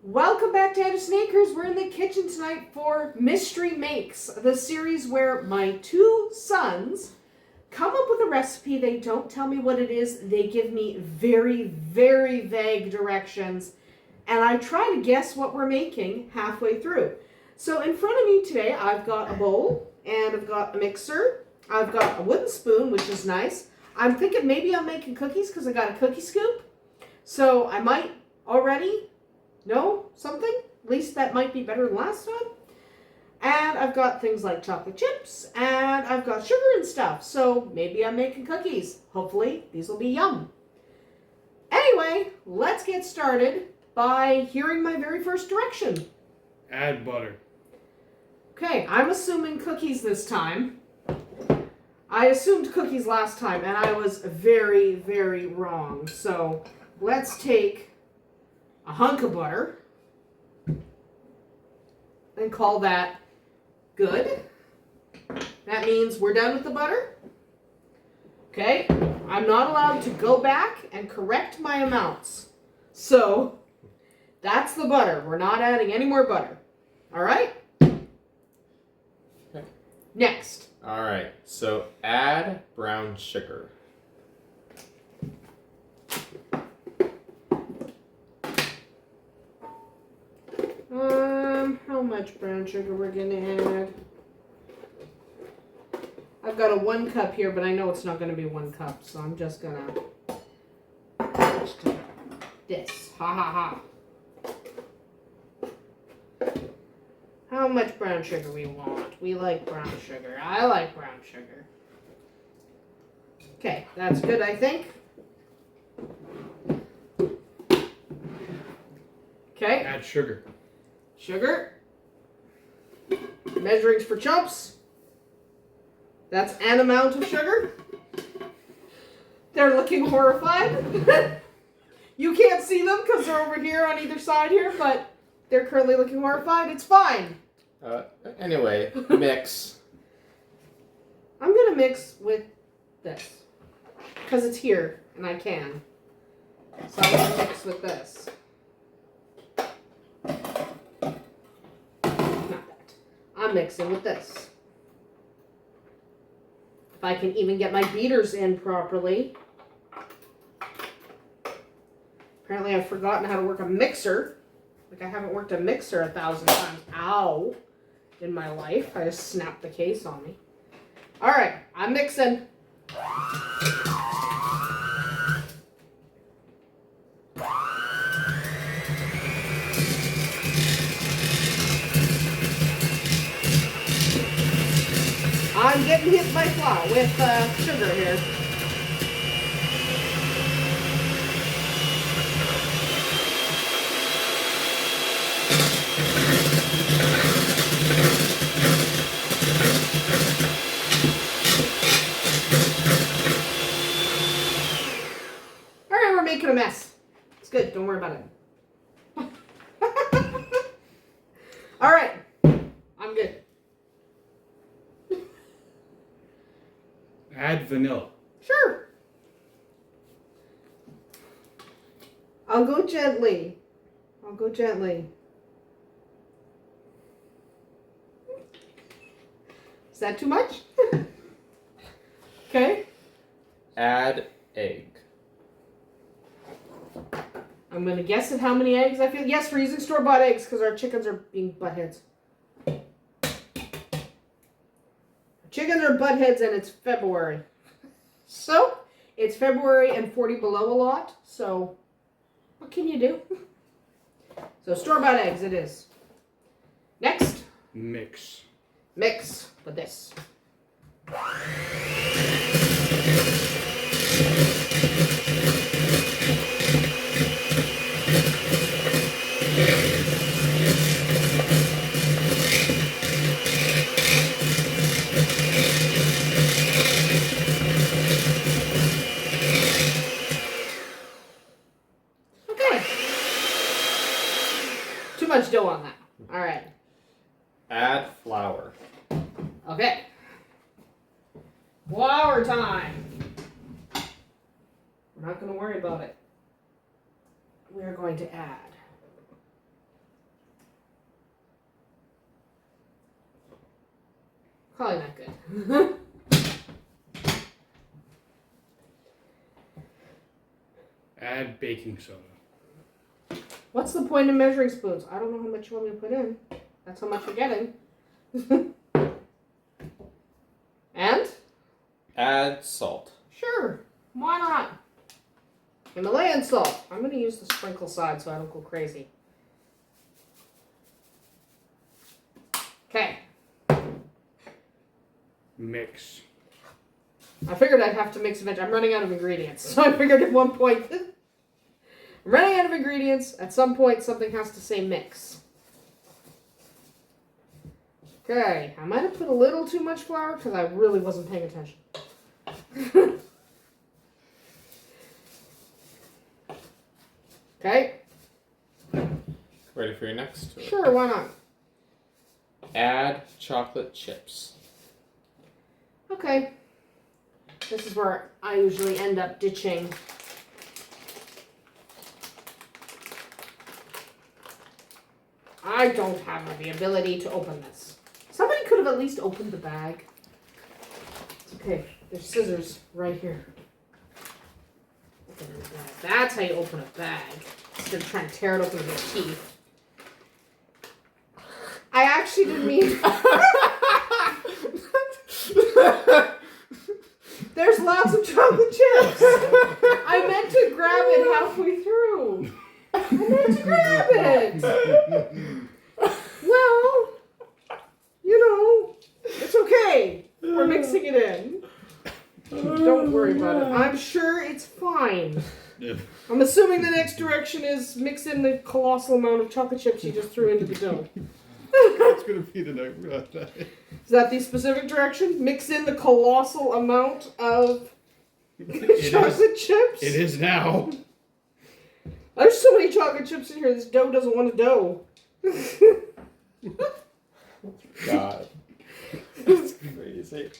Welcome back to Andersen. We're in the kitchen tonight for Mystery Makes, the series where my two sons come up with a recipe. They don't tell me what it is. They give me very, very vague directions, and I try to guess what we're making halfway through. So in front of me today, I've got a bowl, and I've got a mixer. I've got a wooden spoon, which is nice. I'm thinking maybe I'm making cookies because I got a cookie scoop. So I might already know something. At least that might be better than last time. And I've got things like chocolate chips, and I've got sugar and stuff. So maybe I'm making cookies. Hopefully these will be yum. Anyway, let's get started by hearing my very first direction. Add butter. Okay, I'm assuming cookies this time. I assumed cookies last time, and I was very, very wrong. So let's take a hunk of butter and call that good. That means we're done with the butter. Okay, I'm not allowed to go back and correct my amounts. So that's the butter. We're not adding any more butter. All right? Okay. Next. All right, so add brown sugar. How much brown sugar we're gonna add? I've got a 1 cup here, but I know it's not gonna be 1 cup, so I'm just gonna this. Ha ha ha. How much brown sugar we want? We like brown sugar. I like brown sugar. Okay, that's good, I think. Okay. Add sugar. Sugar. Measurings for chumps. That's an amount of sugar. They're looking horrified. You can't see them because they're over here on either side here, but they're currently looking horrified. It's fine. Anyway, mix. I'm going to mix with this because it's here and I can. So I'm going to mix with this. I'm mixing with this. If I can even get my beaters in properly. Apparently I've forgotten how to work a mixer. Like I haven't worked a mixer 1,000 times. Ow. In my life. I just snapped the case on me. Alright, I'm mixing. I'm getting hit by flour with sugar here. Alright, we're making a mess. It's good, don't worry about it. Alright, I'm good. Add vanilla. Sure. I'll go gently. I'll go gently. Is that too much? Okay. Add egg. I'm going to guess at how many eggs I feel. Yes, we're using store-bought eggs because our chickens are being buttheads. Chickens are buttheads and it's February. So, it's February and 40 below a lot. So, what can you do? So, store-bought eggs it is. Next. Mix. Mix with this. Too much dough on that. All right. Add flour. Okay. Flour time. We're not going to worry about it. We are going to add probably not good. Add baking soda. What's the point of measuring spoons? I don't know how much you want me to put in. That's how much you're getting. And? Add salt. Sure. Why not? Himalayan salt. I'm going to use the sprinkle side so I don't go crazy. Okay. Mix. I figured I'd have to mix a veg. I'm running out of ingredients. So I figured at one point, I'm running out of ingredients. At some point, something has to say mix. Okay. I might have put a little too much flour because I really wasn't paying attention. Okay. Ready for your next? Sure, why not? Add chocolate chips. Okay. This is where I usually end up ditching. I don't have the ability to open this. Somebody could have at least opened the bag. It's okay. There's scissors right here. Open the bag. That's how you open a bag. Instead of trying to tear it open with your teeth. I actually didn't mean... There's lots of chocolate chips. I meant to grab it halfway through. I meant to grab it. Well, you know, it's okay. We're mixing it in. Don't worry about it. I'm sure it's fine. I'm assuming the next direction is mix in the colossal amount of chocolate chips you just threw into the dough. That's going to be the next. Is that the specific direction? Mix in the colossal amount of chocolate chips? It is now. There's so many chocolate chips in here, this dough doesn't want a dough. God. That's crazy.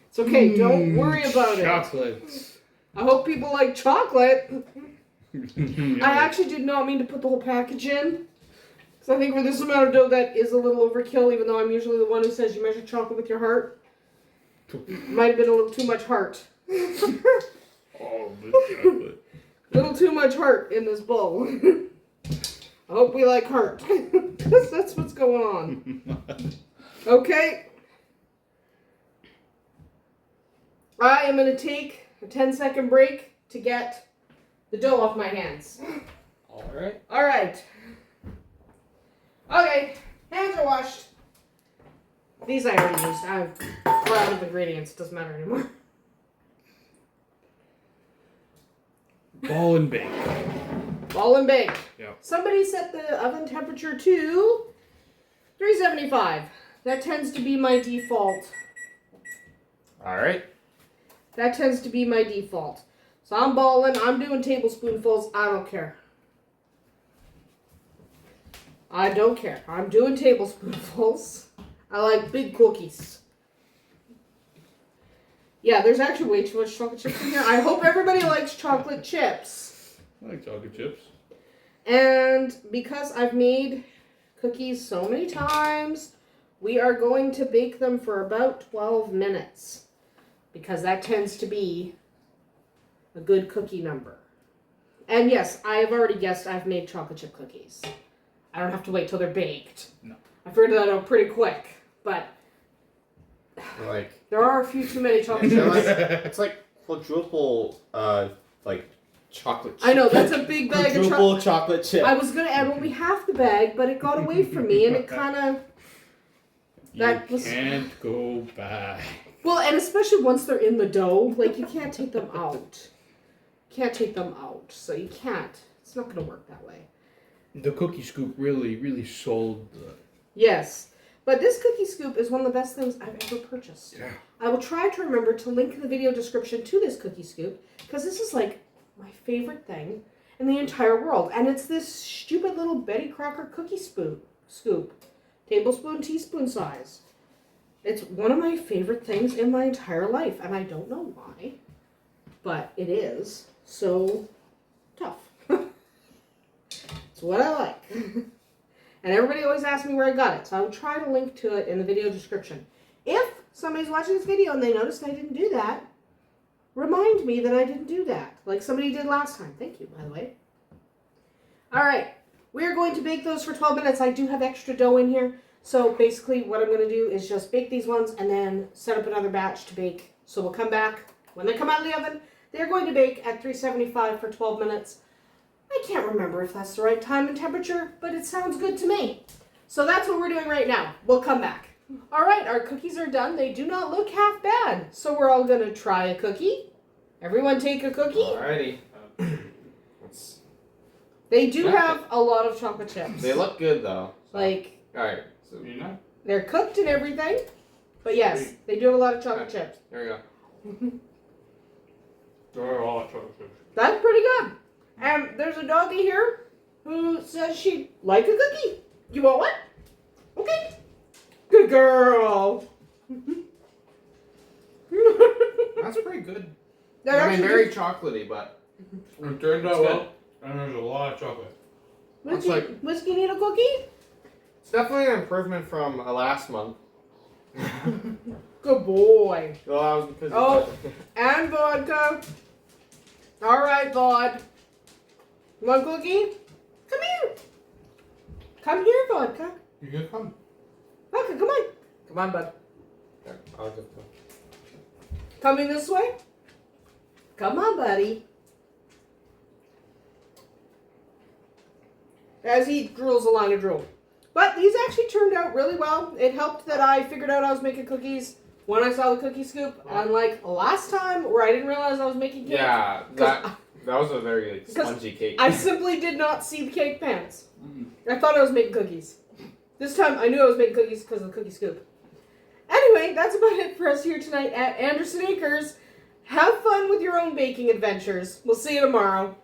It's okay, don't worry about it. Chocolates. I hope people like chocolate. I actually did not mean to put the whole package in. Because I think for this amount of dough, that is a little overkill, even though I'm usually the one who says you measure chocolate with your heart. Might have been a little too much heart. All the chocolate. A little too much heart in this bowl. I hope we like heart. Because that's what's going on. Okay. I am going to take a 10-second break to get the dough off my hands. Alright. Alright. Okay. Hands are washed. These I already used. We're out of ingredients. Doesn't matter anymore. Ball and bake. Ball and bake. Yeah. Somebody set the oven temperature to 375. That tends to be my default. Alright. That tends to be my default. So I'm balling. I'm doing tablespoonfuls. I don't care. I don't care. I'm doing tablespoonfuls. I like big cookies. Yeah, there's actually way too much chocolate chips in here. I hope everybody likes chocolate chips. I like chocolate chips. And because I've made cookies so many times, we are going to bake them for about 12 minutes. Because that tends to be a good cookie number. And yes, I have already guessed I've made chocolate chip cookies. I don't have to wait till they're baked. No. I figured that out pretty quick. But Like, there are a few too many chocolate chips. it's like quadruple, like, chocolate chip. I know, that's a big bag of quadruple chocolate chip. I was going to add only half the bag, but it got away from me, and it kind of... You can't go back. Well, and especially once they're in the dough, like, you can't take them out. Can't take them out, so you can't. It's not going to work that way. The cookie scoop really sold the... Yes. But this cookie scoop is one of the best things I've ever purchased. Yeah. I will try to remember to link in the video description to this cookie scoop, because this is, like, my favorite thing in the entire world. And it's this stupid little Betty Crocker cookie scoop. Tablespoon, teaspoon size. It's one of my favorite things in my entire life, and I don't know why, but it is so tough. It's what I like. And everybody always asks me where I got it, so I will try to link to it in the video description. If somebody's watching this video and they noticed I didn't do that, remind me that I didn't do that. Like somebody did last time. Thank you, by the way. All right. We're going to bake those for 12 minutes. I do have extra dough in here. So basically what I'm going to do is just bake these ones and then set up another batch to bake. So we'll come back. When they come out of the oven, they're going to bake at 375 for 12 minutes. I can't remember if that's the right time and temperature, but it sounds good to me. So that's what we're doing right now. We'll come back. All right, our cookies are done. They do not look half bad. So we're all going to try a cookie. Everyone take a cookie. Alrighty. They do have a lot of chocolate chips. They look good though. Like, alright. So they're cooked and everything. But yes, they do have a lot of chocolate chips. there we go. There are a lot of chocolate chips. That's pretty good. And there's a doggy here who says she'd like a cookie. You want one? Okay. Good girl. That's pretty good. They're I mean, actually very chocolatey, but It turned out well, and there's a lot of chocolate. Whiskey need a cookie? it's definitely an improvement from last month. Good boy. Well, that was because Oh. And vodka. All right, Vod. You want a cookie? Come here. Come here, vodka. You can come. Vodka, come on. Come on, bud. There, I'll just Coming this way? Come on, buddy. As he drools a line of drool. But these actually turned out really well. It helped that I figured out I was making cookies when I saw the cookie scoop. Unlike last time where I didn't realize I was making cake. Yeah, that was a very like, spongy cake. I simply did not see the cake pans. I thought I was making cookies. This time I knew I was making cookies because of the cookie scoop. Anyway, that's about it for us here tonight at Andersen Acres. Have fun with your own baking adventures. We'll see you tomorrow.